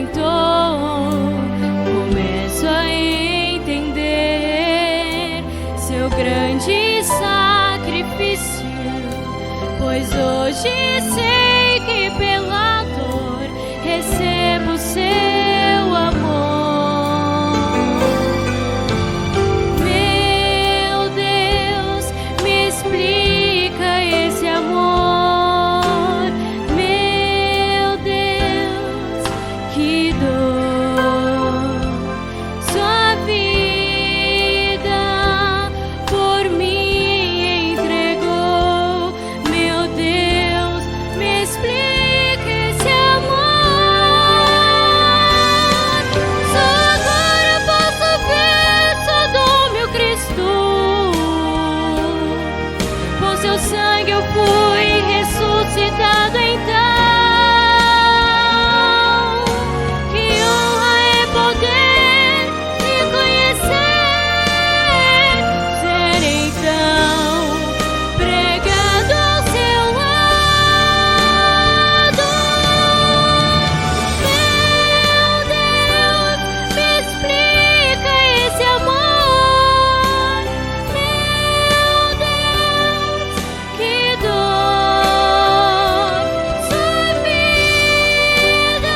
redentor, começo a entender seu grande sacrifício, pois hoje sei que pela dor recebo seu amor. Meu Deus, me explica esse amor. Meu Deus, que dor. Sua vida por mim entregou. Meu Deus, me explica esse amor. Só agora posso ver Sodoma e o Cristo. Com seu sangue eu fui ressuscitado então. Que honra é poder me conhecer, ser então pregado ao seu lado. Meu Deus, me explica esse amor. Meu Deus, que dor. Sua vida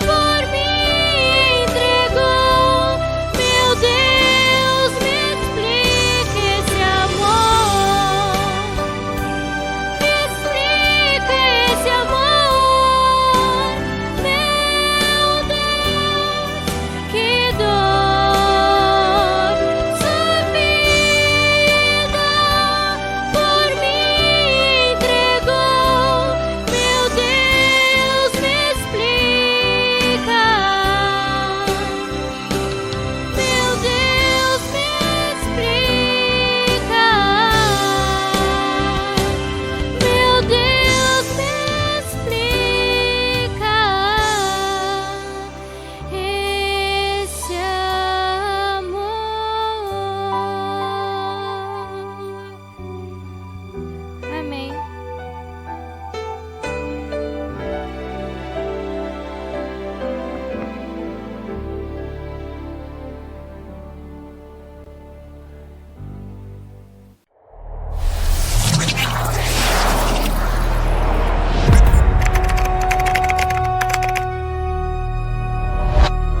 por mim entregou. Meu Deus, me explica esse amor. Me explica esse amor. Meu Deus, que dor. Sua vida por mim entregou. Meu Deus, me explica. Meu Deus, me explica. Meu Deus, me explica esse amor. Amém.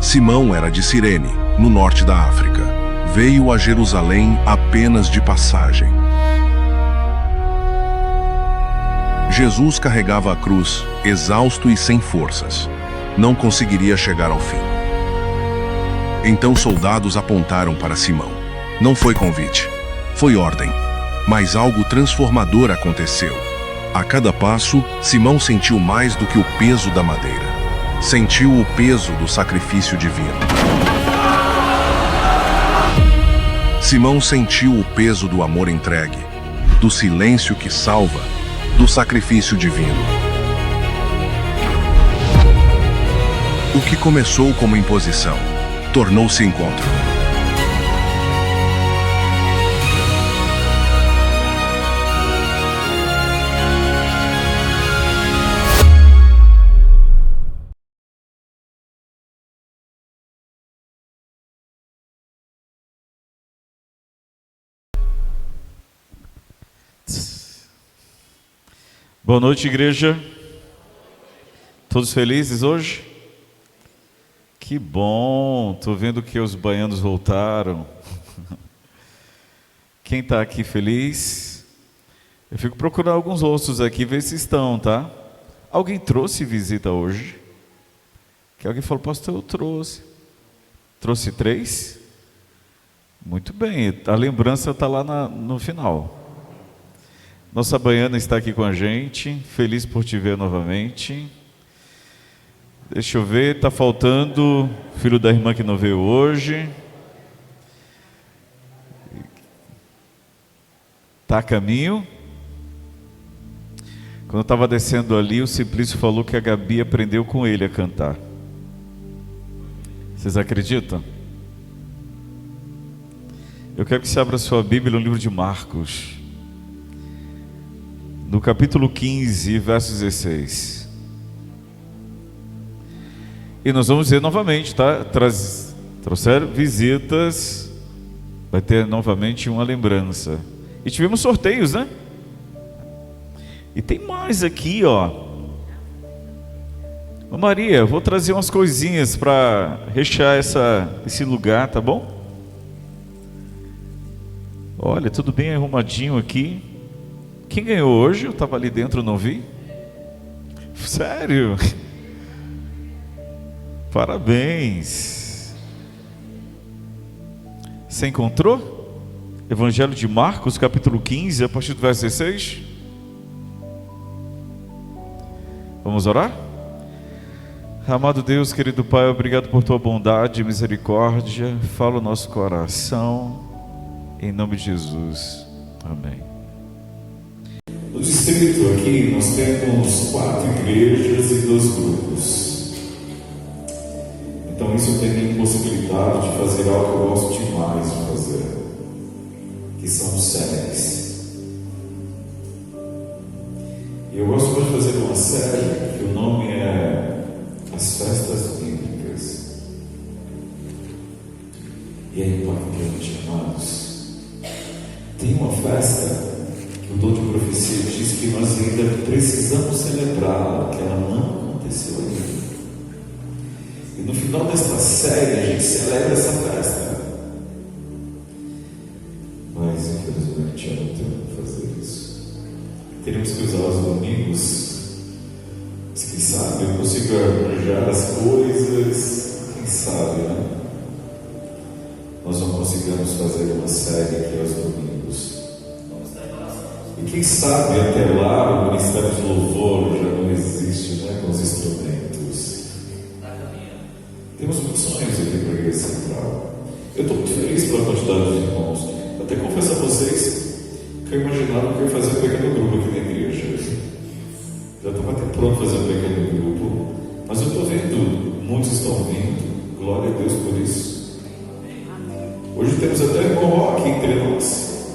Simão era de Cirene, no norte da África. Veio a Jerusalém apenas de passagem. Jesus carregava a cruz, exausto e sem forças. Não conseguiria chegar ao fim. Então soldados apontaram para Simão. Não foi convite, foi ordem. Mas algo transformador aconteceu. A cada passo, Simão sentiu mais do que o peso da madeira. Sentiu o peso do sacrifício divino. Simão sentiu o peso do amor entregue, do silêncio que salva, do sacrifício divino. O que começou como imposição, tornou-se encontro. Boa noite, igreja. Todos felizes hoje? Que bom, estou vendo que os baianos voltaram. Quem está aqui feliz? Eu fico procurando alguns rostos aqui, ver se estão, tá? Alguém trouxe visita hoje? Que alguém falou, pastor, eu trouxe. Trouxe 3? Muito bem, a lembrança está lá no final. Nossa baiana está aqui com a gente, feliz por te ver novamente. Deixa eu ver, está faltando filho da irmã que não veio hoje. Está a caminho. Quando eu estava descendo ali, o Simplício falou que a Gabi aprendeu com ele a cantar. Vocês acreditam? Eu quero que você abra sua Bíblia no livro de Marcos. No capítulo 15, verso 16. E nós vamos ver novamente, tá? Trouxeram visitas, vai ter novamente uma lembrança. E tivemos sorteios, né? E tem mais aqui, ó. Ô Maria, eu vou trazer umas coisinhas para rechear esse lugar, tá bom? Olha, tudo bem arrumadinho aqui. Quem ganhou hoje? Eu estava ali dentro, não vi. Sério? Parabéns. Você encontrou? Evangelho de Marcos, capítulo 15, a partir do verso 16. Vamos orar? Amado Deus, querido Pai, obrigado por tua bondade e misericórdia. Fala o nosso coração, em nome de Jesus. Amém. No distrito aqui nós temos 4 igrejas e 2 grupos. Então isso tem a impossibilidade de fazer algo que eu gosto demais de fazer, que são séries. E eu gosto muito de fazer uma série que o nome é As Festas Bíblicas. E é impactante, amados. Tem uma festa que o dom de profecia diz que nós ainda precisamos celebrá-la, que ela não aconteceu ainda. E no final desta série a gente celebra essa festa. Mas infelizmente eu não tenho como fazer isso. Teremos que usar os domingos. Mas quem sabe eu consigo arranjar as coisas. Quem sabe, né? Nós não conseguimos fazer uma série aqui aos domingos. E quem sabe até lá o Ministério de Louvor já não existe, né, com os instrumentos. Temos muitos sonhos aqui para a Igreja Central. Eu estou muito feliz pela quantidade de irmãos. Até confesso a vocês que eu imaginava que eu ia fazer um pequeno grupo aqui na igreja. Já estava até pronto para fazer um pequeno grupo. Mas eu estou vendo, muitos estão vindo. Glória a Deus por isso. Hoje temos até irmão Rock entre nós.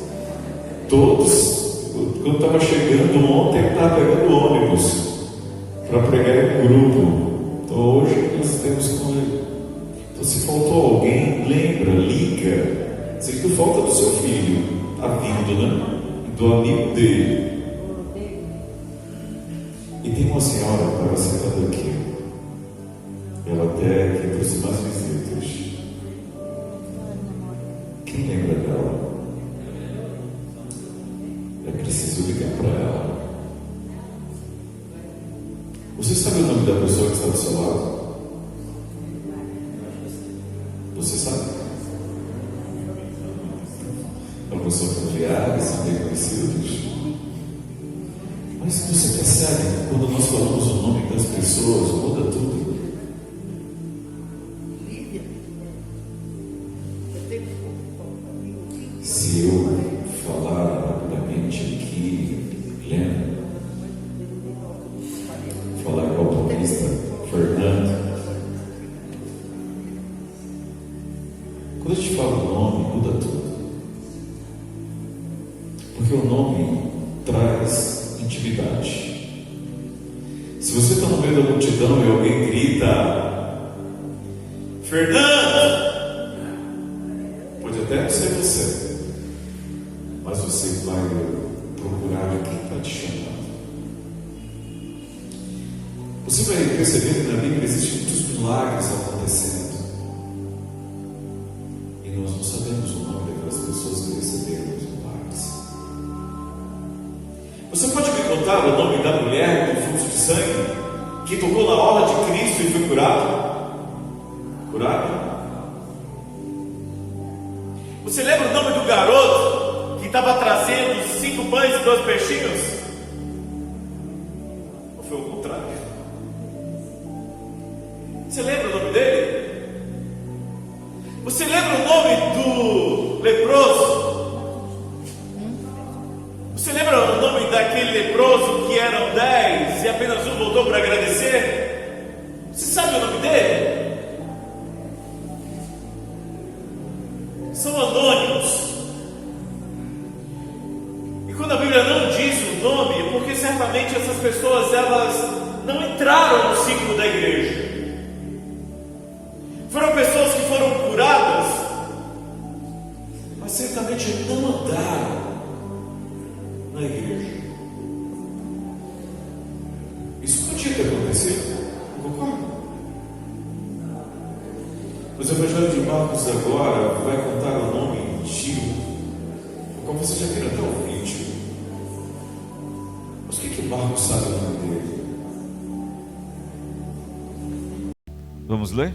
Todos, quando estava chegando ontem, eu estava pegando ônibus para pregar em um grupo. Então hoje nós temos com ele. Então se faltou alguém, lembra, liga. Sinto falta do seu filho. Está vindo, né? E do amigo dele. E tem uma senhora que estava sentada aqui. Ela até que trouxe mais visitas. Quem lembra dela? É preciso ligar para ela. Você sabe o nome da pessoa que está do seu lado? Você sabe? É uma pessoa familiar, são bem conhecidos. Mas você percebe que quando nós falamos o nome das pessoas, muda tudo. Se eu falar rapidamente aqui, lembra? Falar com o paulista, Fernando. Quando a gente fala o nome, muda tudo. Porque o nome traz intimidade. Se você está no meio da multidão e alguém grita Fernando, pode até não ser você, mas você vai procurar quem está te chamando. Você vai perceber que na Bíblia existem muitos milagres acontecendo. E nós não sabemos o nome daquelas pessoas que receberam os milagres. Você pode me contar o nome da mulher do fluxo de sangue que tocou na orla de Cristo e foi curada? Curada? Você lembra o nome do garoto que estava trazendo 5 pães e 2 peixinhos? Ou foi o contrário? Você lembra o nome dele? Você lembra o nome do leproso? Você lembra o nome daquele leproso que eram 10 e apenas um voltou para agradecer? Você sabe o nome dele? São anônimos. E quando a Bíblia não diz o nome, é porque certamente essas pessoas elas não entraram no ciclo da igreja. Foram pessoas que foram curadas, mas certamente não andaram na igreja. Isso não tinha que acontecer, não concorda? Mas o Evangelho de Marcos agora vai contar o nome de como você já viu até o vídeo. Mas o que Marcos sabe o nome dele? Vamos ler?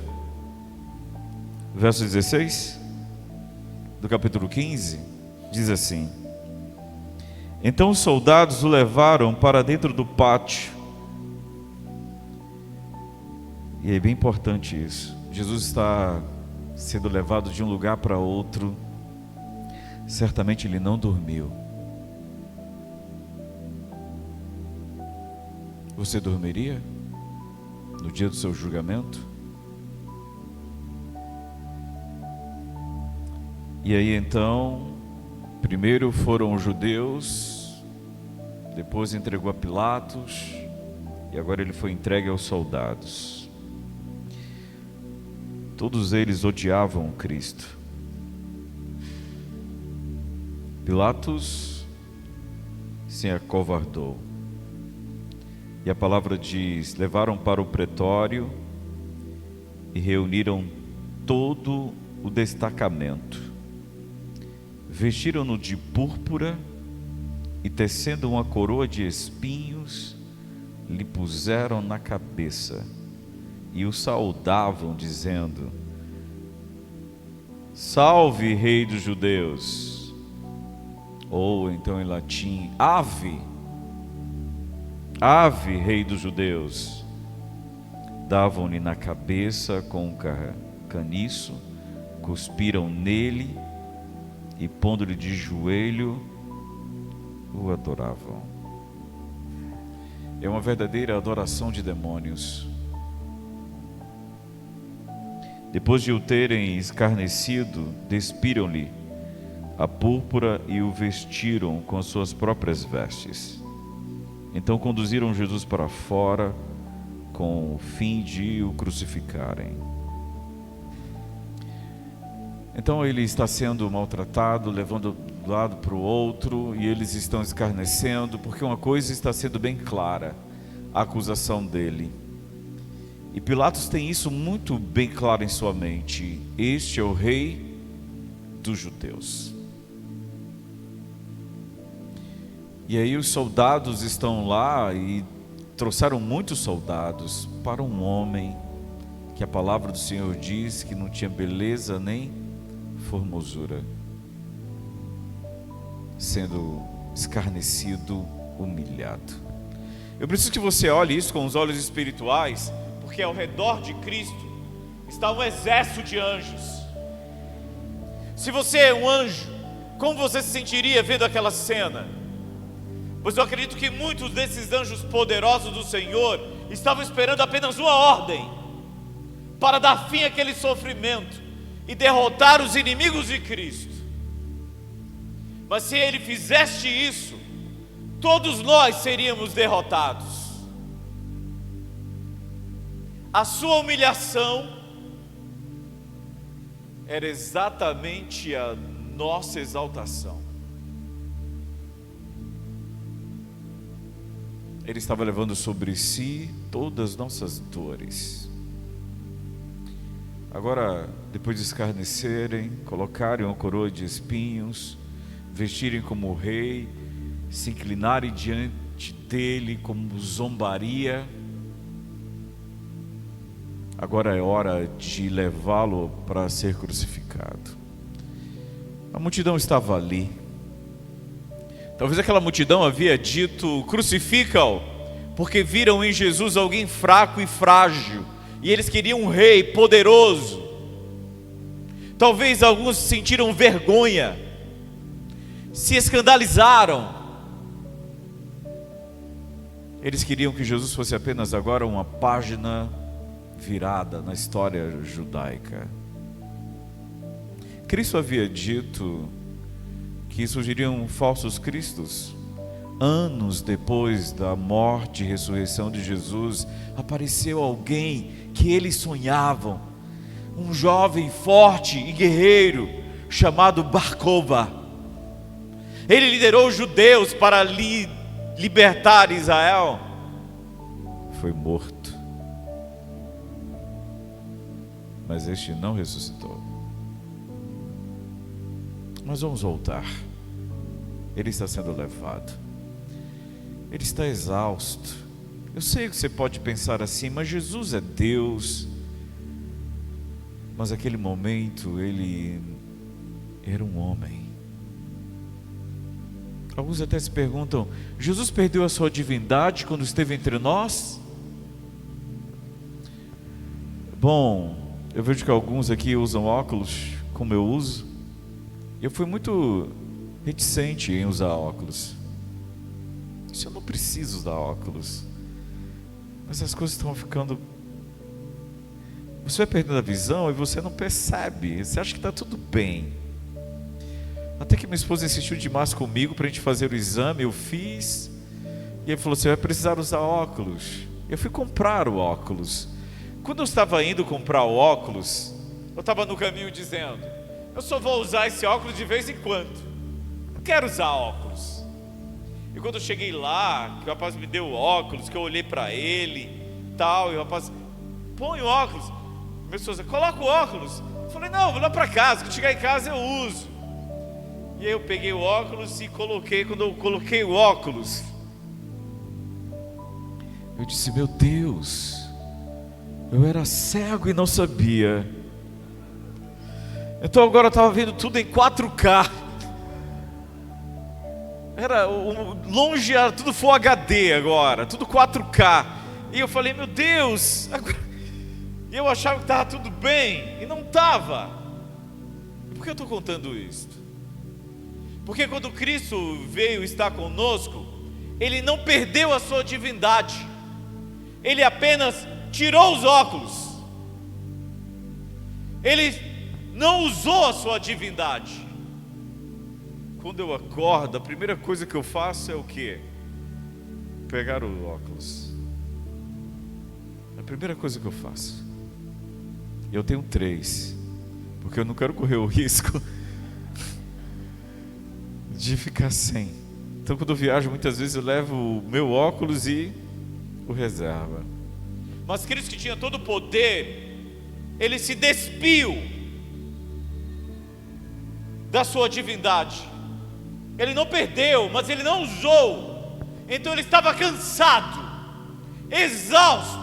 Verso 16 do capítulo 15 diz assim: Então os soldados o levaram para dentro do pátio. E é bem importante isso. Jesus está sendo levado de um lugar para outro. Certamente ele não dormiu. Você dormiria no dia do seu julgamento? E aí então, primeiro foram os judeus, depois entregou a Pilatos, e agora ele foi entregue aos soldados. Todos eles odiavam Cristo. Pilatos se acovardou. E a palavra diz: levaram para o pretório e reuniram todo o destacamento. Vestiram-no de púrpura e, tecendo uma coroa de espinhos, lhe puseram na cabeça e o saudavam, dizendo: Salve, Rei dos Judeus! Ou então em latim: Ave, Ave, Rei dos Judeus! Davam-lhe na cabeça com um caniço, cuspiram nele e, pondo-lhe de joelho, o adoravam. É uma verdadeira adoração de demônios. Depois de o terem escarnecido, despiram-lhe a púrpura e o vestiram com as suas próprias vestes. Então conduziram Jesus para fora com o fim de o crucificarem. Então ele está sendo maltratado, levando de um lado para o outro, e eles estão escarnecendo, porque uma coisa está sendo bem clara: a acusação dele. E Pilatos tem isso muito bem claro em sua mente: este é o rei dos judeus. E aí os soldados estão lá e trouxeram muitos soldados para um homem que a palavra do Senhor diz que não tinha beleza nem formosura, sendo escarnecido, humilhado. Eu preciso que você olhe isso com os olhos espirituais, porque ao redor de Cristo está um exército de anjos. Se você é um anjo, como você se sentiria vendo aquela cena? Pois eu acredito que muitos desses anjos poderosos do Senhor estavam esperando apenas uma ordem para dar fim àquele sofrimento e derrotar os inimigos de Cristo. Mas se ele fizesse isso, todos nós seríamos derrotados. A sua humilhação era exatamente a nossa exaltação. Ele estava levando sobre si todas as nossas dores. Agora, depois de escarnecerem, colocarem uma coroa de espinhos, vestirem como rei, se inclinarem diante dele como zombaria, agora é hora de levá-lo para ser crucificado. A multidão estava ali. Talvez aquela multidão havia dito: crucifica-o, porque viram em Jesus alguém fraco e frágil, e eles queriam um rei poderoso. Talvez alguns sentiram vergonha, se escandalizaram. Eles queriam que Jesus fosse apenas agora uma página virada na história judaica. Cristo havia dito que surgiriam falsos cristos. Anos depois da morte e ressurreição de Jesus, apareceu alguém que eles sonhavam, um jovem forte e guerreiro chamado Bar-Kokhba. Ele liderou os judeus para libertar Israel. Foi morto. Mas este não ressuscitou. Mas vamos voltar. Ele está sendo levado. Ele está exausto. Eu sei que você pode pensar assim, mas Jesus é Deus. Mas naquele momento ele era um homem. Alguns até se perguntam: Jesus perdeu a sua divindade quando esteve entre nós? Bom, eu vejo que alguns aqui usam óculos como eu uso. Eu fui muito reticente em usar óculos. Eu não preciso usar óculos. Mas as coisas estão ficando... Você vai perdendo a visão e você não percebe. Você acha que está tudo bem. Até que minha esposa insistiu demais comigo para a gente fazer o exame. Eu fiz. E ele falou: você vai precisar usar óculos. Eu fui comprar o óculos. Quando eu estava indo comprar o óculos, eu estava no caminho dizendo: eu só vou usar esse óculos de vez em quando. Não quero usar óculos. E quando eu cheguei lá, que o rapaz me deu o óculos, que eu olhei para ele, tal, e o rapaz: põe o óculos. Minha esposa: coloca o óculos. Eu falei: não, vou lá para casa, quando chegar em casa eu uso. E aí eu peguei o óculos e coloquei. Quando eu coloquei o óculos, eu disse: meu Deus, eu era cego e não sabia. Então agora eu estava vendo tudo em 4K. Era longe, era tudo Full HD agora, tudo 4K. E eu falei: meu Deus. E eu achava que estava tudo bem, e não estava. Por que eu estou contando isso? Porque quando Cristo veio estar conosco, Ele não perdeu a sua divindade. Ele apenas tirou os óculos. Ele não usou a sua divindade. Quando eu acordo, a primeira coisa que eu faço é o quê? Pegar o óculos. A primeira coisa que eu faço. Eu tenho 3, porque eu não quero correr o risco de ficar sem. Então quando eu viajo, muitas vezes eu levo o meu óculos e o reserva. Mas Cristo, que tinha todo o poder, Ele se despiu da sua divindade. Ele não perdeu, mas Ele não usou. Então Ele estava cansado, exausto,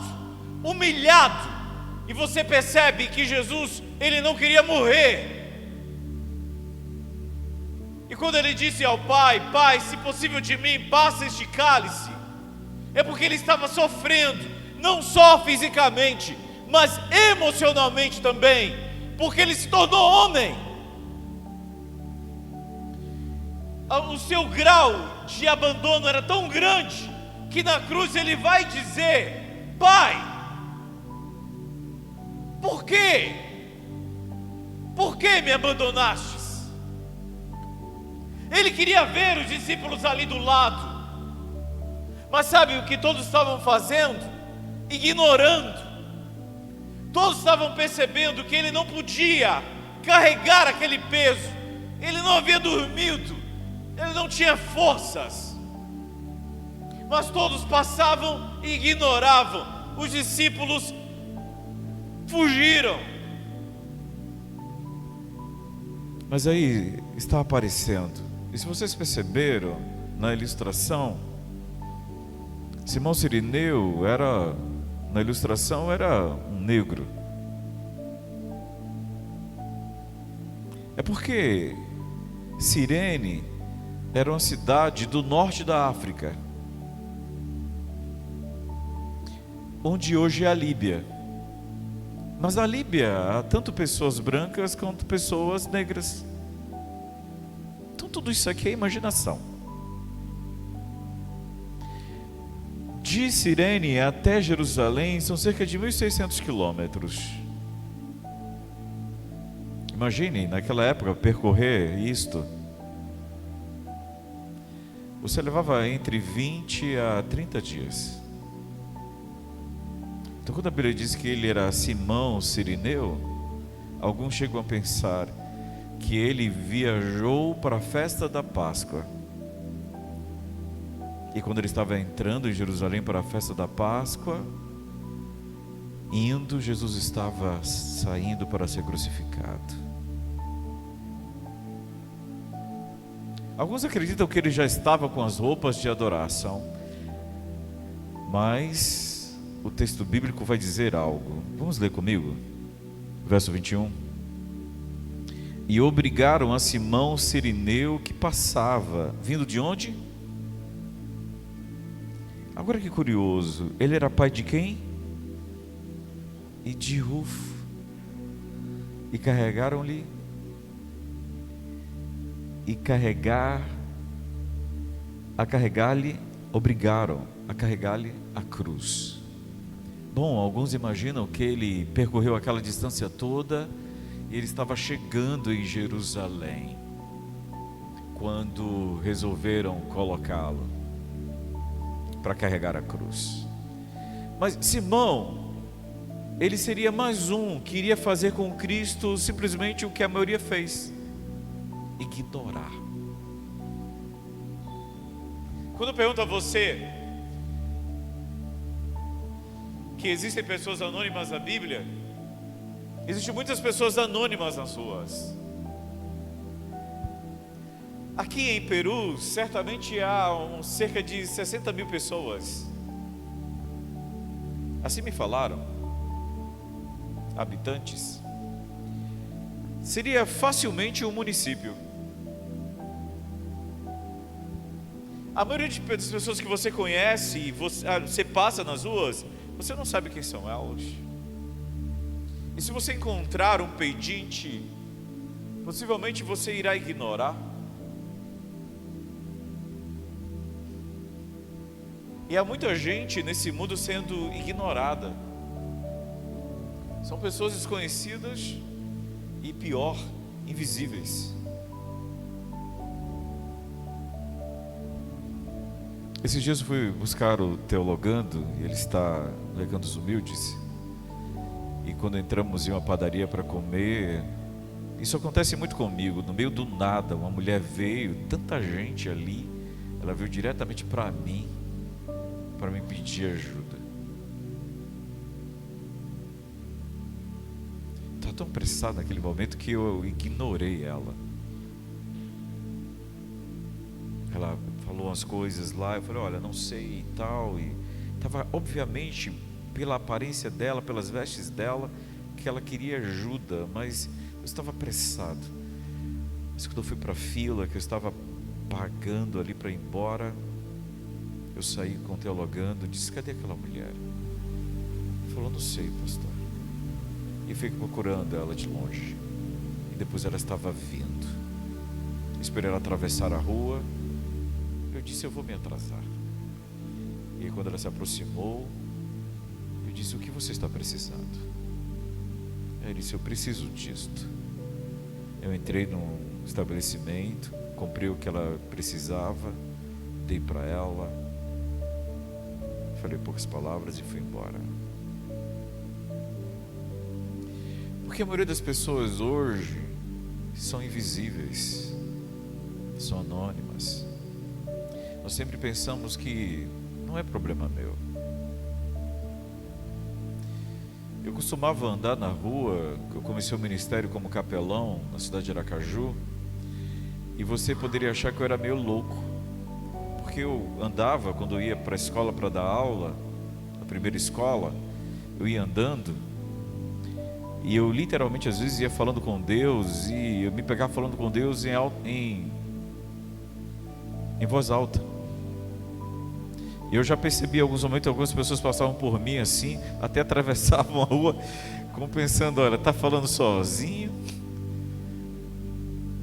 humilhado. E você percebe que Jesus, Ele não queria morrer. E quando Ele disse ao Pai: Pai, se possível de mim, passa este cálice, é porque Ele estava sofrendo, não só fisicamente, mas emocionalmente também, porque Ele se tornou homem. O seu grau de abandono era tão grande, que na cruz Ele vai dizer: Pai, por quê? Por que me abandonastes? Ele queria ver os discípulos ali do lado, mas sabe o que todos estavam fazendo? Ignorando. Todos estavam percebendo que Ele não podia carregar aquele peso. Ele não havia dormido, Ele não tinha forças. Mas todos passavam e ignoravam. Os discípulos fugiram. Mas aí está aparecendo. E se vocês perceberam na ilustração, Simão Cirineu era, na ilustração, era um negro. É porque Cirene era uma cidade do norte da África, onde hoje é a Líbia. Mas na Líbia há tanto pessoas brancas quanto pessoas negras. Então tudo isso aqui é imaginação. De Cirene até Jerusalém são cerca de 1.600 quilômetros. Imagine, naquela época, percorrer isto. Você levava entre 20 a 30 dias. Então quando a Bíblia diz que ele era Simão Cirineu, Alguns chegam a pensar que ele viajou para a festa da Páscoa. E quando ele estava entrando em Jerusalém para a festa da Páscoa, Jesus estava saindo para ser crucificado. Alguns acreditam que ele já estava com as roupas de adoração, mas o texto bíblico vai dizer algo. Vamos ler comigo? Verso 21. E obrigaram a Simão Cirineu, que passava, vindo de onde? Agora que curioso, ele era pai de quem? E de Rufo. E carregaram-lhe obrigaram a carregar-lhe a cruz. Bom, alguns imaginam que ele percorreu aquela distância toda e ele estava chegando em Jerusalém quando resolveram colocá-lo para carregar a cruz. Mas Simão, ele seria mais um que iria fazer com Cristo simplesmente o que a maioria fez: ignorar. Quando eu pergunto a você que existem pessoas anônimas na Bíblia, existem muitas pessoas anônimas nas ruas. Aqui em Peru, certamente há cerca de 60 mil pessoas. Assim me falaram, habitantes. Seria facilmente um município. A maioria das pessoas que você conhece e você passa nas ruas, você não sabe quem são elas. E se você encontrar um pedinte, possivelmente você irá ignorar. E há muita gente nesse mundo sendo ignorada. São pessoas desconhecidas e, pior, invisíveis. Esses dias eu fui buscar o Teologando, e ele está no Legando dos Humildes. E quando entramos em uma padaria para comer, isso acontece muito comigo. No meio do nada, uma mulher veio, tanta gente ali, ela veio diretamente para mim, para me pedir ajuda. Estava tão pressado naquele momento que eu ignorei ela. Ela falou umas coisas lá, eu falei, olha, não sei e tal, e estava obviamente pela aparência dela, pelas vestes dela, que ela queria ajuda, mas eu estava apressado. Mas quando eu fui para a fila, que eu estava pagando ali para ir embora, eu saí com o Teologando, disse, cadê aquela mulher? Ele falou, não sei, pastor. E fiquei procurando ela de longe, e depois ela estava vindo. Esperei ela atravessar a rua. Eu disse, eu vou me atrasar. E quando ela se aproximou, eu disse, o que você está precisando? Ela disse, eu preciso disto. Eu entrei num estabelecimento, comprei o que ela precisava, dei para ela, falei poucas palavras e fui embora. Porque a maioria das pessoas hoje são invisíveis, são anônimas. Nós sempre pensamos que não é problema meu. Eu costumava andar na rua, eu comecei o ministério como capelão na cidade de Aracaju, e você poderia achar que eu era meio louco, porque eu andava, quando eu ia para a escola para dar aula, na primeira escola, eu ia andando, e eu literalmente às vezes ia falando com Deus, e eu me pegava falando com Deus em voz alta. E eu já percebi em alguns momentos, algumas pessoas passavam por mim assim, até atravessavam a rua, como pensando, olha, está falando sozinho,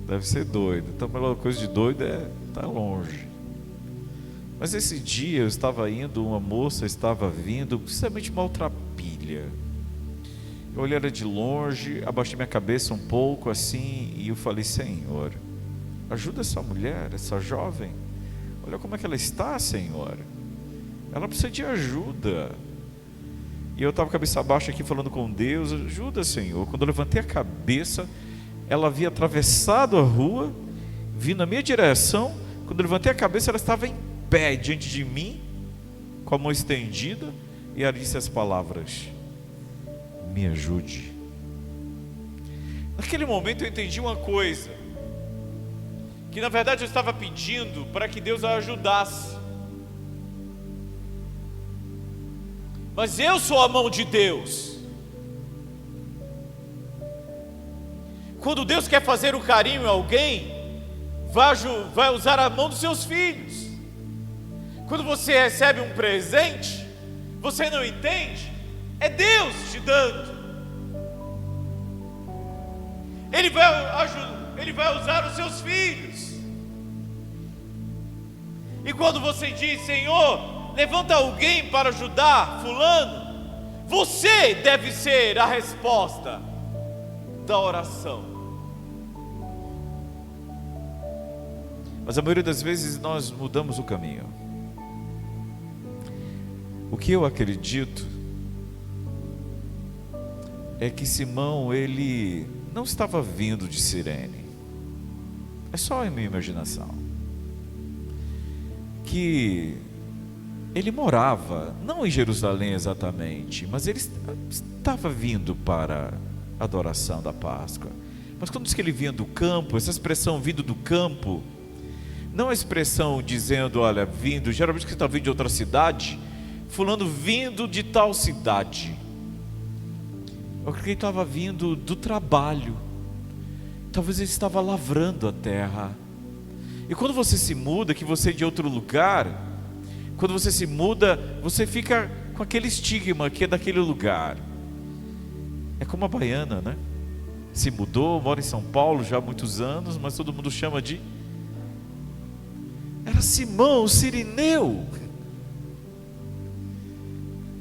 deve ser doido. Então a melhor coisa de doido é estar longe. Mas esse dia eu estava indo, uma moça estava vindo, precisamente maltrapilha. Eu olhei ela de longe, abaixei minha cabeça um pouco assim, e eu falei, Senhor, ajuda essa mulher, essa jovem. Olha como é que ela está, Senhor. Ela precisa de ajuda. E eu estava cabeça baixa aqui falando com Deus, ajuda, Senhor. Quando eu levantei a cabeça, ela havia atravessado a rua, vindo na minha direção. Quando eu levantei a cabeça, ela estava em pé diante de mim, com a mão estendida, e ela disse as palavras: me ajude. Naquele momento eu entendi uma coisa, que na verdade eu estava pedindo para que Deus a ajudasse. Mas eu sou a mão de Deus. Quando Deus quer fazer um carinho em alguém, vai usar a mão dos seus filhos. Quando você recebe um presente, você não entende, é Deus te dando. Ele vai usar os seus filhos. E quando você diz: Senhor, levanta alguém para ajudar fulano, você deve ser a resposta da oração. Mas a maioria das vezes nós mudamos o caminho. O que eu acredito é que Simão, ele não estava vindo de Cirene. É só a minha imaginação. Que ele morava, não em Jerusalém exatamente, mas ele estava vindo para a adoração da Páscoa. Mas quando diz que ele vinha do campo, essa expressão vindo do campo, não é expressão dizendo, olha, vindo, geralmente que você está vindo de outra cidade, fulano vindo de tal cidade. Eu creio que ele estava vindo do trabalho. Talvez ele estava lavrando a terra. E quando você se muda, que você é de outro lugar, quando você se muda, você fica com aquele estigma que é daquele lugar. É como a baiana, né? Se mudou, mora em São Paulo já há muitos anos, mas todo mundo chama de... Era Simão, o sirineu.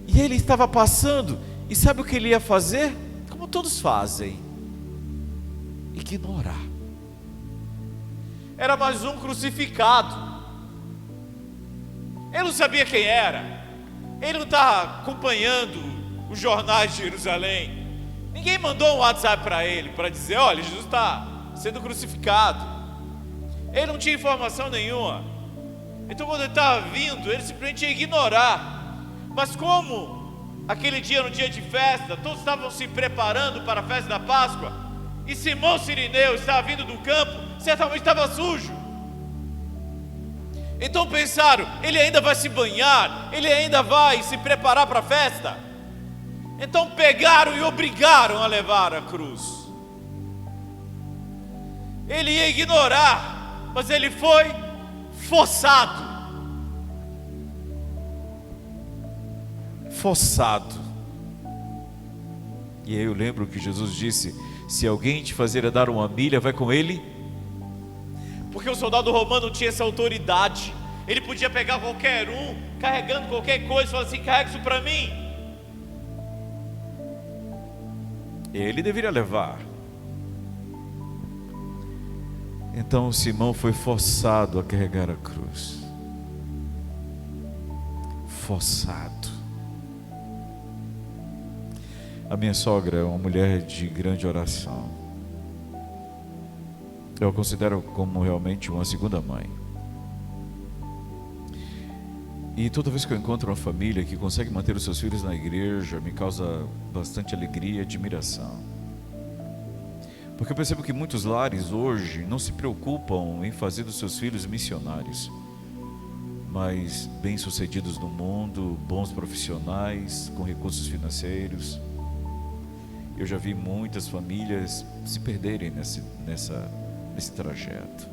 E ele estava passando, e sabe o que ele ia fazer? Como todos fazem: ignorar. Era mais um crucificado. Ele não sabia quem era. Ele não estava acompanhando os jornais de Jerusalém. Ninguém mandou um WhatsApp para ele, para dizer: olha, Jesus está sendo crucificado. Ele não tinha informação nenhuma. Então quando ele estava vindo, ele simplesmente ia ignorar. Mas como aquele dia era um dia de festa, todos estavam se preparando para a festa da Páscoa, e Simão Cirineu estava vindo do campo, certamente estava sujo. Então pensaram: ele ainda vai se banhar, ele ainda vai se preparar para a festa. Então pegaram e obrigaram a levar a cruz. Ele ia ignorar, mas ele foi forçado. E aí eu lembro que Jesus disse: se alguém te fazer dar uma milha, vai com ele. Porque o soldado romano tinha essa autoridade. Ele podia pegar qualquer um, carregando qualquer coisa, e falar assim: carrega isso para mim. Ele deveria levar. Então Simão foi forçado a carregar a cruz. Forçado. A minha sogra é uma mulher de grande oração. Eu a considero como realmente uma segunda mãe. E toda vez que eu encontro uma família que consegue manter os seus filhos na igreja, me causa bastante alegria e admiração. Porque eu percebo que muitos lares hoje não se preocupam em fazer dos seus filhos missionários, mas bem-sucedidos no mundo, bons profissionais, com recursos financeiros. Eu já vi muitas famílias se perderem nesse trajeto.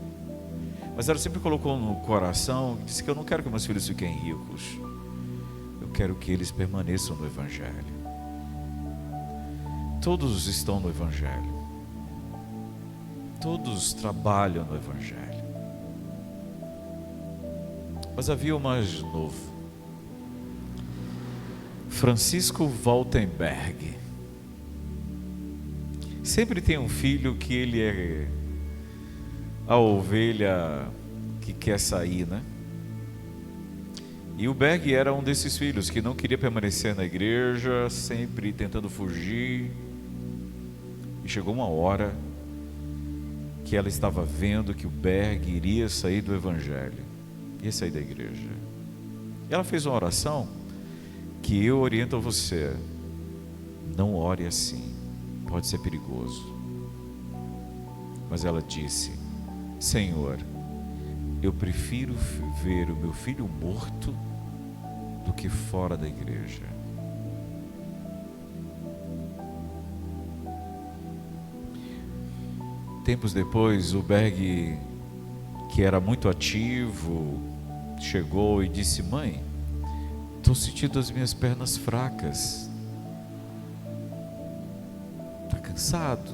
Mas ela sempre colocou no coração, disse que eu não quero que meus filhos fiquem ricos, eu quero que eles permaneçam no Evangelho. Todos estão no Evangelho, todos trabalham no Evangelho. Mas havia o mais novo, Francisco Waltenberg. Sempre tem um filho que ele é a ovelha que quer sair, né? E o Berg era um desses filhos que não queria permanecer na igreja, sempre tentando fugir. E chegou uma hora que ela estava vendo que o Berg iria sair do evangelho, ia sair da igreja. E ela fez uma oração que eu oriento a você: não ore assim, pode ser perigoso. Mas ela disse: Senhor, eu prefiro ver o meu filho morto do que fora da igreja. Tempos depois, o Berg, que era muito ativo, chegou e disse: mãe, estou sentindo as minhas pernas fracas. Está cansado.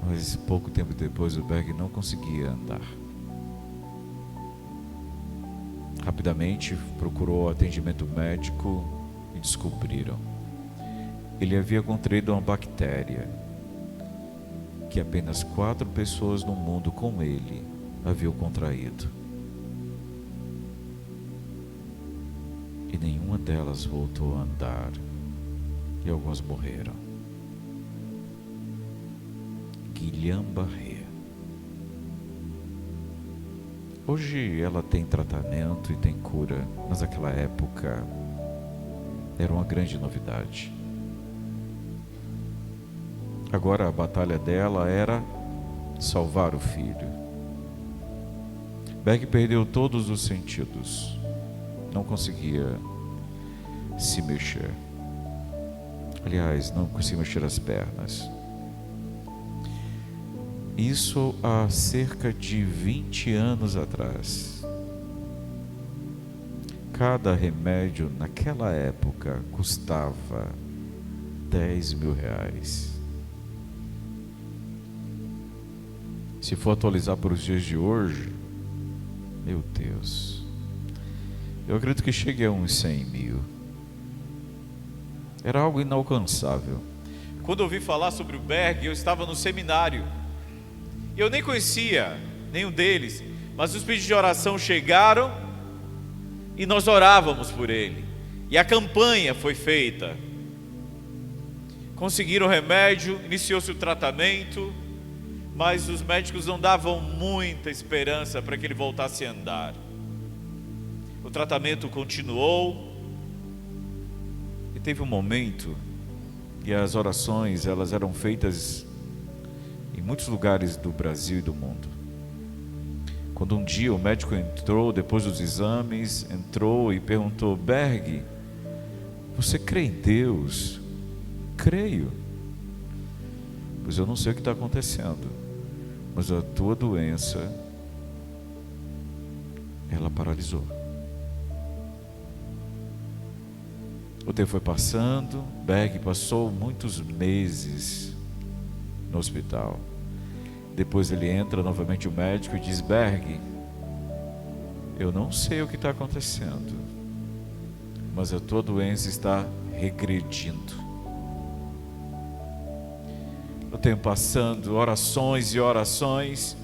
Mas pouco tempo depois o Berg não conseguia andar. Rapidamente procurou atendimento médico e descobriram: ele havia contraído uma bactéria que apenas 4 pessoas no mundo com ele haviam contraído. E nenhuma delas voltou a andar, e algumas morreram. Guillain-Barré. Hoje ela tem tratamento e tem cura, mas naquela época era uma grande novidade. Agora a batalha dela era salvar o filho. Berg perdeu todos os sentidos, não conseguia se mexer. Aliás, não conseguia mexer as pernas. Isso há cerca de 20 anos atrás. Cada remédio naquela época custava 10 mil reais. Se for atualizar para os dias de hoje, meu Deus, eu acredito que chegue a uns 100 mil. Era algo inalcançável. Quando eu ouvi falar sobre o Berg, eu estava no seminário. Eu nem conhecia nenhum deles, mas os pedidos de oração chegaram e nós orávamos por ele. E a campanha foi feita. Conseguiram o remédio, iniciou-se o tratamento, mas os médicos não davam muita esperança para que ele voltasse a andar. O tratamento continuou. E teve um momento, e as orações elas eram feitas em muitos lugares do Brasil e do mundo. Quando um dia o médico entrou, depois dos exames, entrou e perguntou: Berg, você crê em Deus? Creio. Pois eu não sei o que está acontecendo, mas a tua doença, ela paralisou. O tempo foi passando, Berg passou muitos meses no hospital. Depois ele entra novamente o médico e diz: Berg, eu não sei o que está acontecendo, mas a tua doença está regredindo. O tempo passando, orações e orações,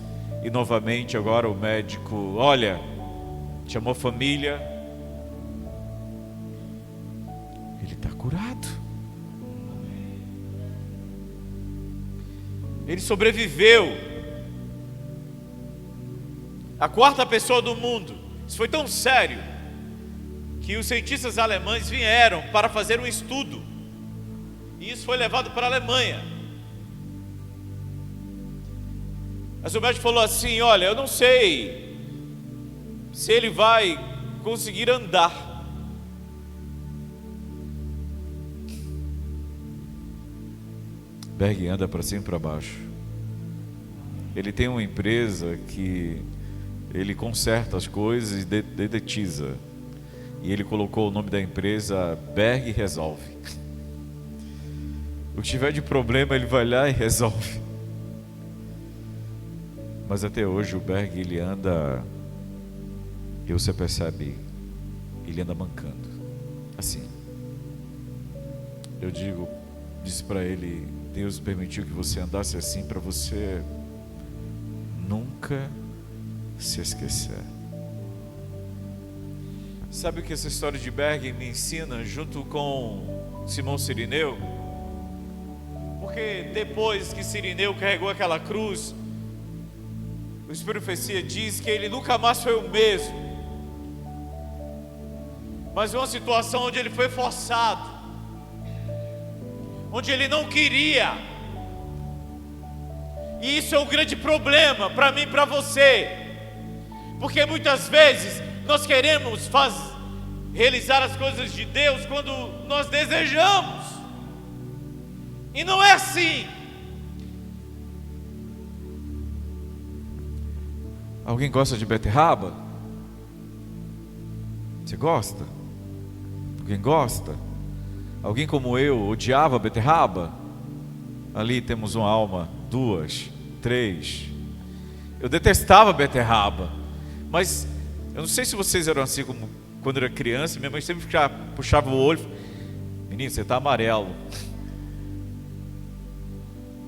e novamente agora o médico, olha, chamou a família, ele está curado. Ele sobreviveu. A 4ª pessoa do mundo. Isso foi tão sério que os cientistas alemães vieram para fazer um estudo. E isso foi levado para a Alemanha. Mas o médico falou assim: olha, eu não sei se ele vai conseguir andar. Berg anda para cima e para baixo. Ele tem uma empresa que ele conserta as coisas e dedetiza. E ele colocou o nome da empresa Berg Resolve. O que tiver de problema ele vai lá e resolve. Mas até hoje o Berg ele anda, e você percebe, ele anda mancando. Assim. Eu disse para ele: Deus permitiu que você andasse assim para você nunca se esquecer. Sabe o que essa história de Bergen me ensina, junto com Simão Cirineu? Porque depois que Cirineu carregou aquela cruz, o Espírito de Profecia diz que ele nunca mais foi o mesmo. Mas uma situação onde ele foi forçado, onde ele não queria. E isso é um grande problema para mim e para você, porque muitas vezes nós queremos realizar as coisas de Deus quando nós desejamos, e não é assim. Alguém gosta de beterraba? Você gosta? Alguém gosta? Alguém como eu odiava beterraba? Ali temos uma alma, 2, 3. Eu detestava beterraba, mas eu não sei se vocês eram assim como quando eu era criança. Minha mãe sempre puxava o olho: menino, você está amarelo.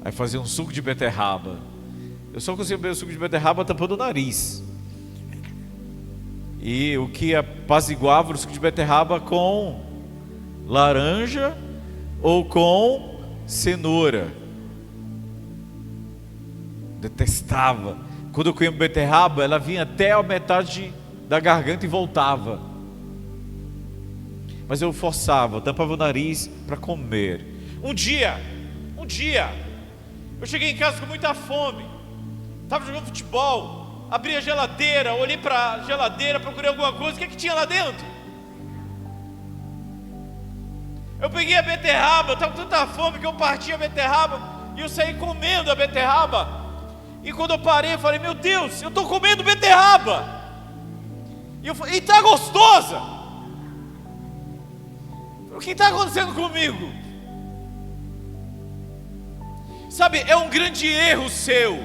Aí fazia um suco de beterraba. Eu só conseguia beber o suco de beterraba tampando o nariz. E o que apaziguava o suco de beterraba com laranja ou com cenoura. Detestava. Quando eu comia beterraba, ela vinha até a metade da garganta e voltava. Mas eu forçava, eu tampava o nariz para comer. Um dia, eu cheguei em casa com muita fome. Estava jogando futebol, abri a geladeira, olhei para a geladeira, procurei alguma coisa. O que é que tinha lá dentro? Eu peguei a beterraba, estava com tanta fome que eu parti a beterraba e eu saí comendo a beterraba. E quando eu parei, eu falei: meu Deus, eu estou comendo beterraba. E está gostosa. O que está acontecendo comigo? Sabe, é um grande erro seu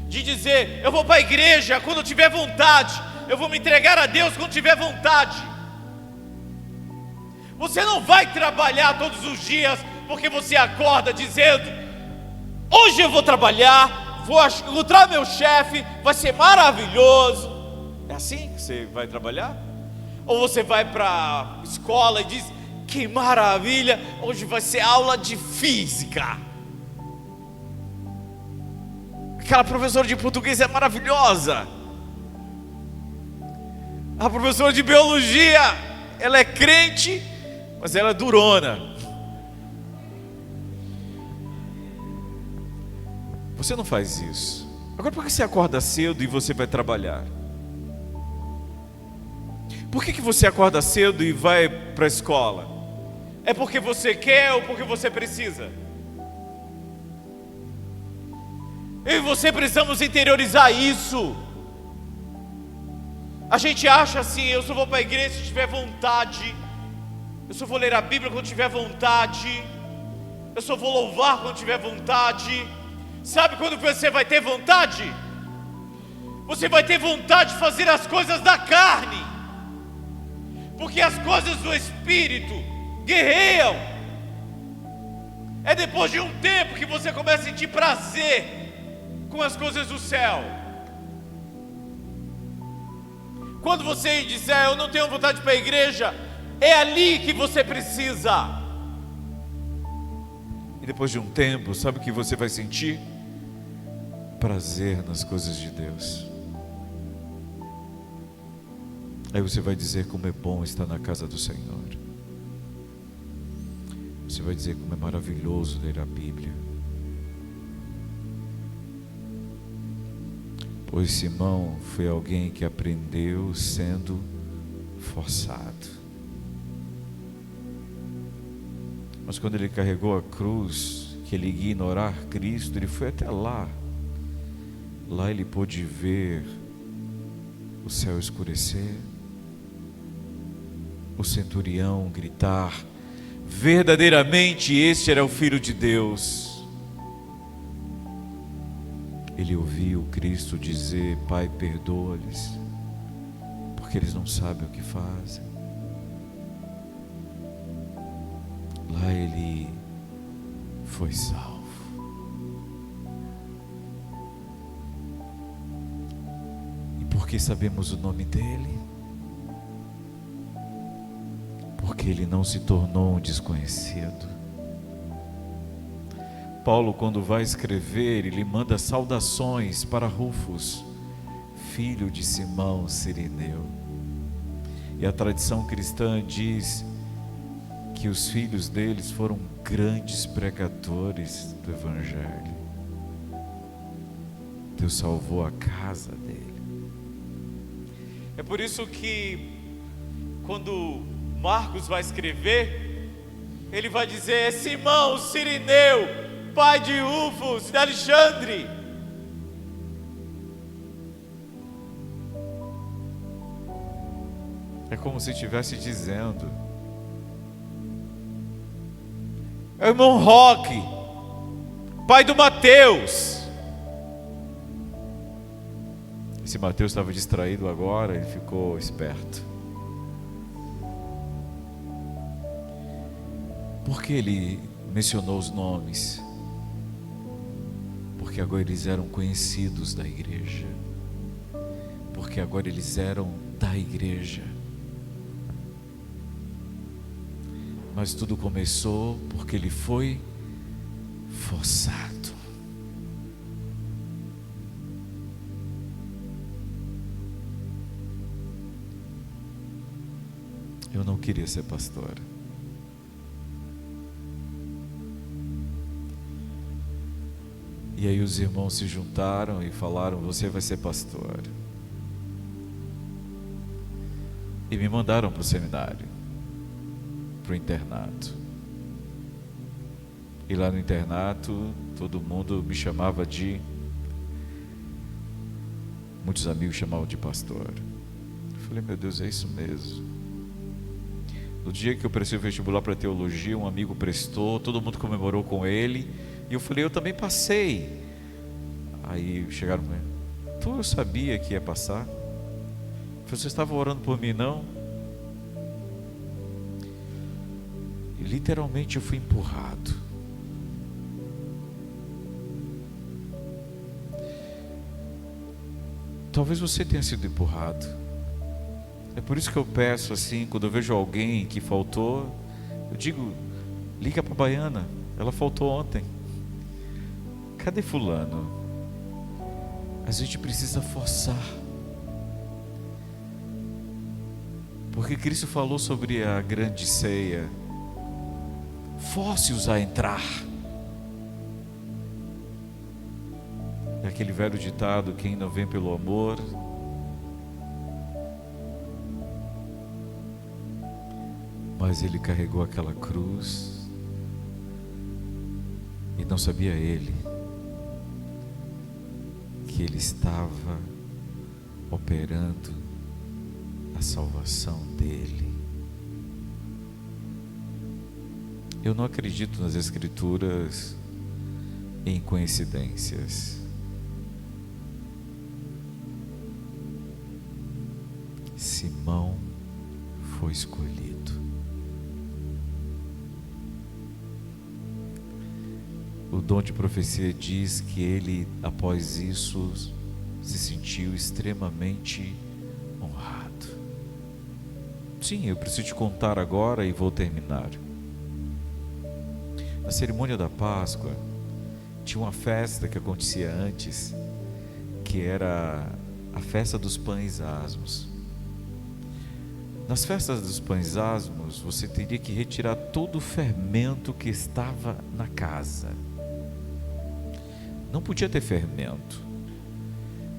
de dizer: eu vou para a igreja quando eu tiver vontade, eu vou me entregar a Deus quando tiver vontade. Você não vai trabalhar todos os dias porque você acorda dizendo: hoje eu vou trabalhar, vou encontrar meu chefe, vai ser maravilhoso. É assim que você vai trabalhar? Ou você vai para a escola e diz: que maravilha, hoje vai ser aula de física. Aquela professora de português é maravilhosa. A professora de biologia, ela é crente, mas ela é durona. Você não faz isso. Agora, por que você acorda cedo e você vai trabalhar? Por que você acorda cedo e vai para a escola? É porque você quer ou porque você precisa? Eu e você precisamos interiorizar isso. A gente acha assim: eu só vou para a igreja se tiver vontade, eu só vou ler a Bíblia quando tiver vontade, eu só vou louvar quando tiver vontade. Sabe quando você vai ter vontade? Você vai ter vontade de fazer as coisas da carne, porque as coisas do Espírito guerreiam. É depois de um tempo que você começa a sentir prazer com as coisas do céu. Quando você disser: eu não tenho vontade de ir para a igreja, é ali que você precisa. E depois de um tempo, sabe o que você vai sentir? Prazer nas coisas de Deus. Aí você vai dizer: como é bom estar na casa do Senhor. Você vai dizer: como é maravilhoso ler a Bíblia. Pois Simão foi alguém que aprendeu sendo forçado. Mas quando ele carregou a cruz, que ele ia ignorar Cristo, ele foi até lá. Lá ele pôde ver o céu escurecer, o centurião gritar: verdadeiramente este era o Filho de Deus. Ele ouviu Cristo dizer: Pai, perdoa-lhes, porque eles não sabem o que fazem. Lá ele foi salvo. E porque sabemos o nome dele, porque ele não se tornou um desconhecido. Paulo, quando vai escrever, ele manda saudações para Rufus, filho de Simão Cirineu. E a tradição cristã diz que os filhos deles foram grandes pregadores do Evangelho. Deus salvou a casa dele. É por isso que, quando Marcos vai escrever, ele vai dizer: é Simão Cirineu, pai de Rufus, de Alexandre. É como se estivesse dizendo: é o irmão Roque, pai do Mateus. Esse Mateus estava distraído agora, ele ficou esperto. Por que ele mencionou os nomes? Porque agora eles eram conhecidos da igreja. Porque agora eles eram da igreja. Mas tudo começou porque ele foi forçado. Eu não queria ser pastor. E aí os irmãos se juntaram e falaram: você vai ser pastor. E me mandaram para o seminário, para o internato. E lá no internato, todo mundo me chamava de... Muitos amigos chamavam de pastor. Eu falei: meu Deus, é isso mesmo. No dia que eu prestei o vestibular para teologia, um amigo prestou, todo mundo comemorou com ele. E eu falei: eu também passei. Aí chegaram com ele: então eu sabia que ia passar. Você estava orando por mim, não? E literalmente eu fui empurrado. Talvez você tenha sido empurrado. É por isso que eu peço assim, quando eu vejo alguém que faltou, eu digo: liga para a Baiana, ela faltou ontem. Cadê fulano? A gente precisa forçar. Porque Cristo falou sobre a grande ceia. Force-os a entrar. É aquele velho ditado: quem não vem pelo amor... Mas ele carregou aquela cruz e não sabia ele que ele estava operando a salvação dele. Eu não acredito nas Escrituras em coincidências. Simão foi escolhido. O dom de profecia diz que ele, após isso, se sentiu extremamente honrado. Sim, eu preciso te contar agora e vou terminar. Na cerimônia da Páscoa, tinha uma festa que acontecia antes, que era a festa dos pães asmos. Nas festas dos pães asmos, você teria que retirar todo o fermento que estava na casa. Não podia ter fermento.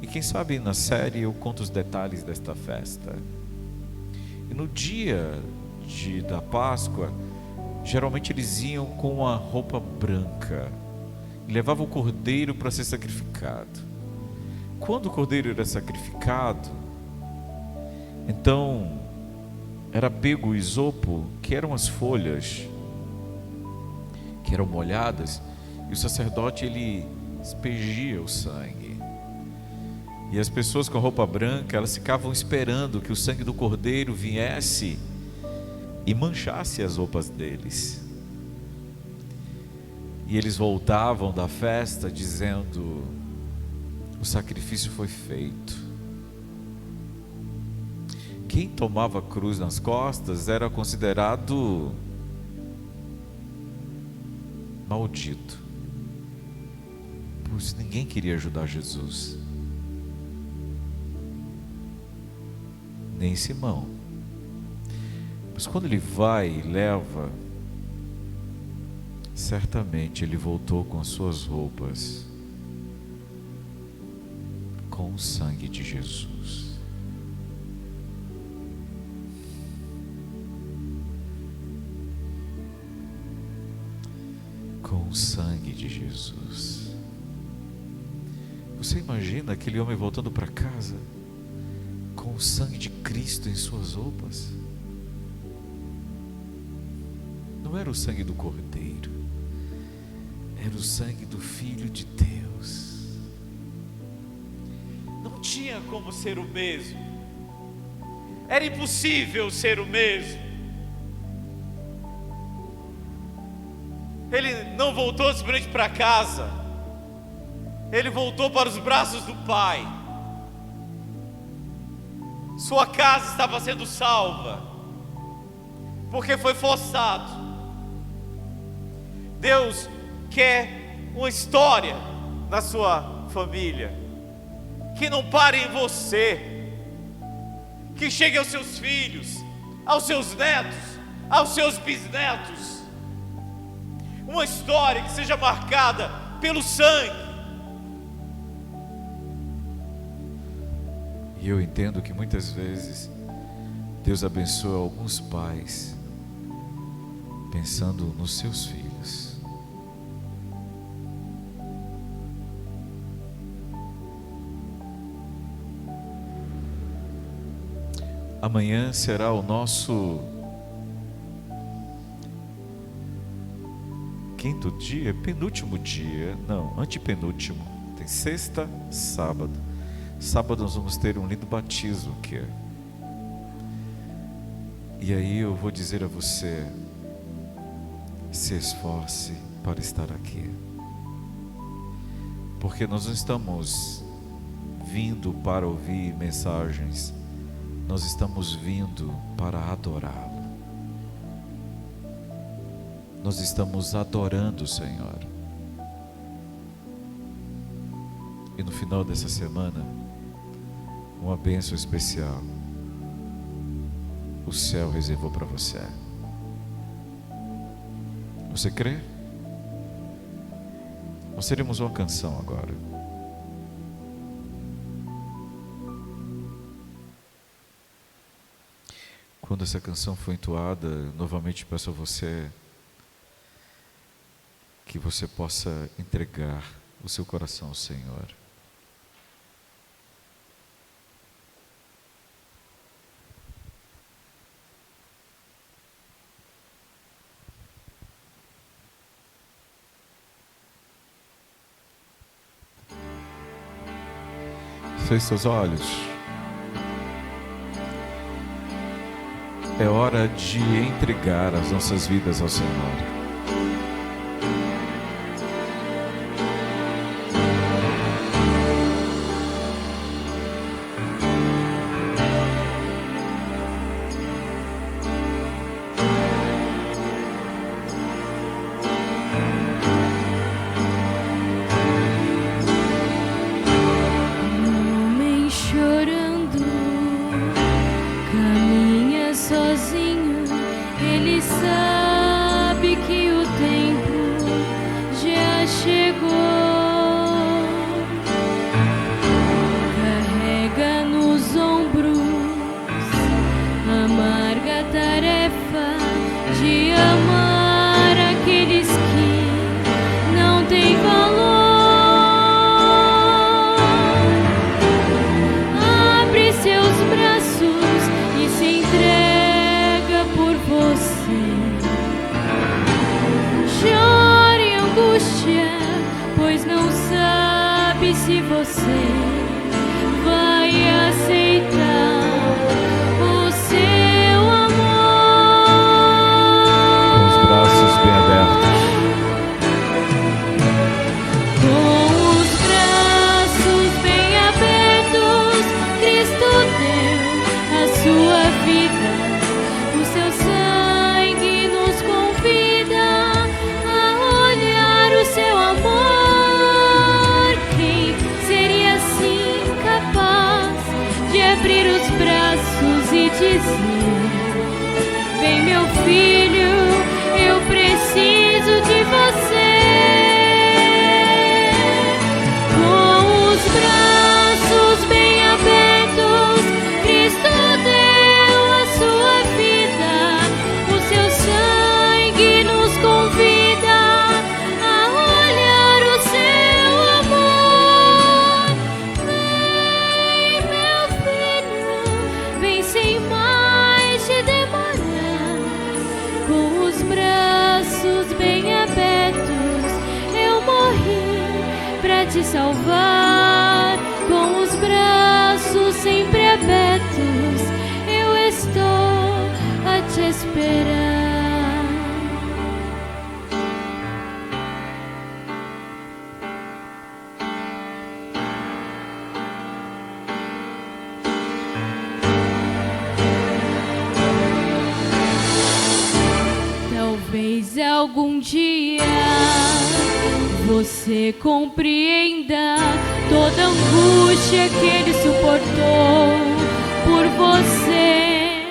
E quem sabe na série eu conto os detalhes desta festa. E no dia da Páscoa, geralmente eles iam com uma roupa branca e levavam o cordeiro para ser sacrificado. Quando o cordeiro era sacrificado, então era pego o isopo, que eram as folhas que eram molhadas, e o sacerdote ele aspergia o sangue. E as pessoas com a roupa branca, elas ficavam esperando que o sangue do cordeiro viesse e manchasse as roupas deles. E eles voltavam da festa dizendo: o sacrifício foi feito. quem tomava a cruz nas costas era considerado maldito, pois ninguém queria ajudar Jesus, nem Simão. Mas quando ele vai e leva, certamente ele voltou com as suas roupas, com o sangue de Jesus. Com o sangue de Jesus. Você imagina aquele homem voltando para casa com o sangue de Cristo em suas roupas? Não era o sangue do Cordeiro, era o sangue do Filho de Deus. Não tinha como ser o mesmo. Era impossível ser o mesmo. Ele não voltou simplesmente para casa. Ele voltou para os braços do Pai. Sua casa estava sendo salva, porque foi forçado. Deus quer uma história na sua família, que não pare em você, que chegue aos seus filhos, aos seus netos, aos seus bisnetos. Uma história que seja marcada pelo sangue. E eu entendo que muitas vezes Deus abençoa alguns pais pensando nos seus filhos. Amanhã será o nosso quinto dia, penúltimo dia, não, antepenúltimo. Tem sexta, sábado. Sábado nós vamos ter um lindo batismo aqui. E aí eu vou dizer a você: se esforce para estar aqui, porque nós não estamos vindo para ouvir mensagens, nós estamos vindo para adorá-lo. Nós estamos adorando o Senhor. E no final dessa semana, uma bênção especial o céu reservou para você. Você crê? Nós teremos uma canção agora. Quando essa canção for entoada, novamente peço a você que você possa entregar o seu coração ao Senhor. Feche seus olhos. É hora de entregar as nossas vidas ao Senhor. Se você vai aceitar o seu amor, com os braços bem abertos, com os braços bem abertos, Cristo deu a sua filho, eu preciso de você. Com os braços bem abertos, Cristo deu a sua vida. O seu sangue nos convida a olhar o seu amor. Vem, meu filho, vem sem mais te demorar. Com os braços bem abertos, eu morri pra te salvar. Com os braços sempre abertos, eu estou a te esperar. Talvez algum dia você compreenda toda a angústia que ele suportou por você.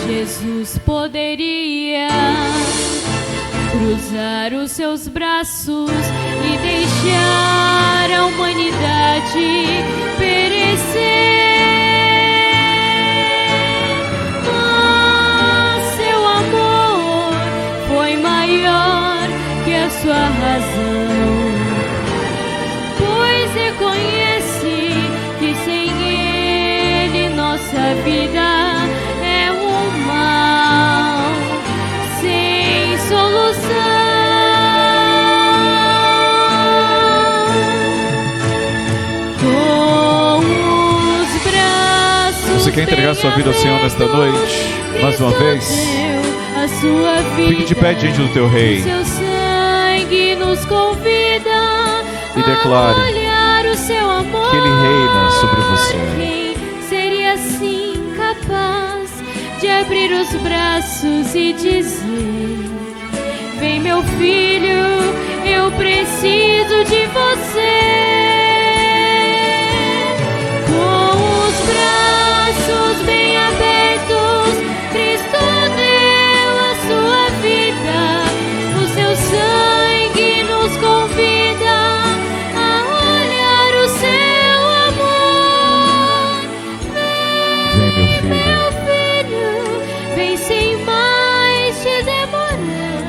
Jesus poderia cruzar os seus braços e deixar a humanidade perecer. Maior que a sua razão, pois reconhece que sem ele nossa vida é um mal sem solução. Com os braços. Você quer entregar sua vida ao Senhor nesta noite? Mais uma vez? Sua vida, fique de pé diante do teu rei. Seu sangue nos convida e declare a olhar o seu amor. Que ele reina sobre você. Quem seria assim capaz de abrir os braços e dizer: vem, meu filho, eu preciso de você. Com os braços bem abertos, Cristo sua vida, o seu sangue nos convida a olhar o seu amor. Vem, meu filho, vem sem mais te demorar.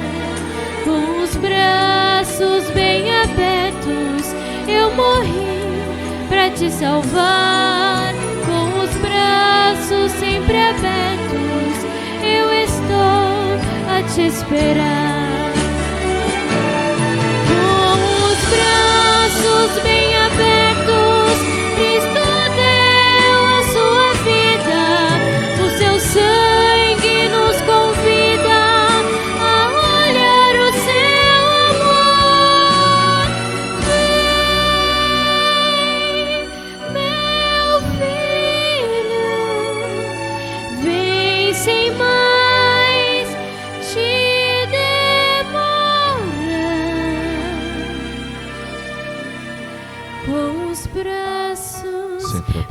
Com os braços bem abertos, eu morri pra te salvar. Com os braços sempre abertos, eu estou a te esperar. Com os braços bem abertos, Cristo deu a sua vida. O seu sangue nos convida a olhar o seu amor. Vem, meu filho, vem sem mais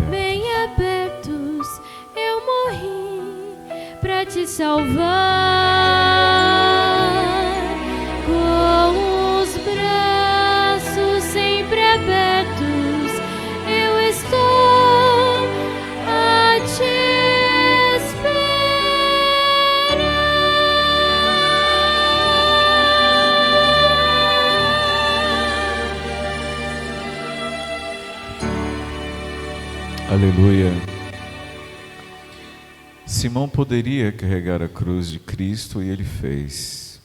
bem abertos, eu morri pra te salvar. Com os braços sempre abertos, eu estou a te esperar. Aleluia. Simão poderia carregar a cruz de Cristo e ele fez.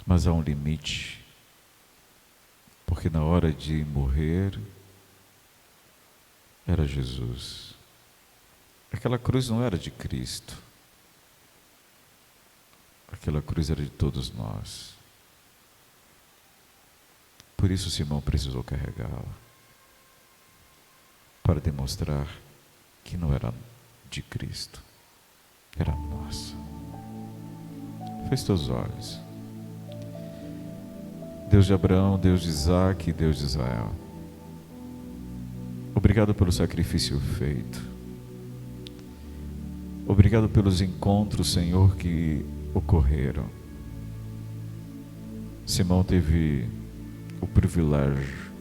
Mas há um limite. Porque na hora de morrer, era Jesus. Aquela cruz não era de Cristo. Aquela cruz era de todos nós. Por isso Simão precisou carregá-la. Para demonstrar que não era de Cristo, era nossa. Feche teus olhos. Deus de Abraão, Deus de Isaac e Deus de Israel, obrigado pelo sacrifício feito. Obrigado pelos encontros, Senhor, que ocorreram. Simão teve o privilégio,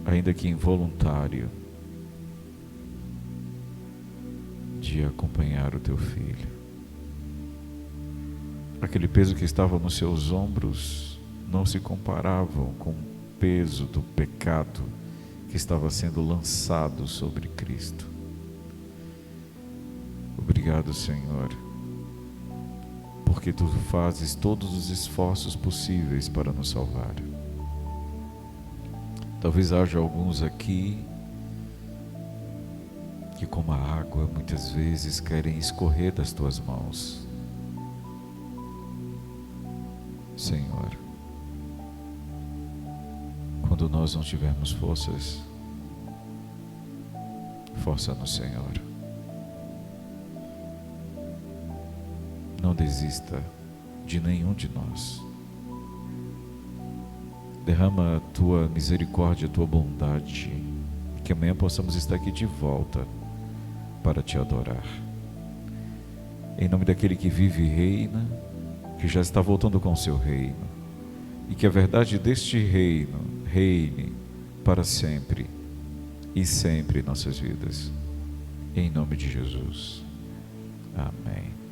ainda que involuntário, de acompanhar o teu filho. Aquele peso que estava nos seus ombros não se comparavam com o peso do pecado que estava sendo lançado sobre Cristo. Obrigado, Senhor, porque Tu fazes todos os esforços possíveis para nos salvar. Talvez haja alguns aqui que, como a água, muitas vezes querem escorrer das Tuas mãos. Senhor, quando nós não tivermos forças, força-nos, Senhor. Não desista de nenhum de nós. Derrama a Tua misericórdia, a Tua bondade, que amanhã possamos estar aqui de volta para Te adorar. Em nome daquele que vive e reina, que já está voltando com o seu reino, e que a verdade deste reino reine para sempre e sempre em nossas vidas. Em nome de Jesus. Amém.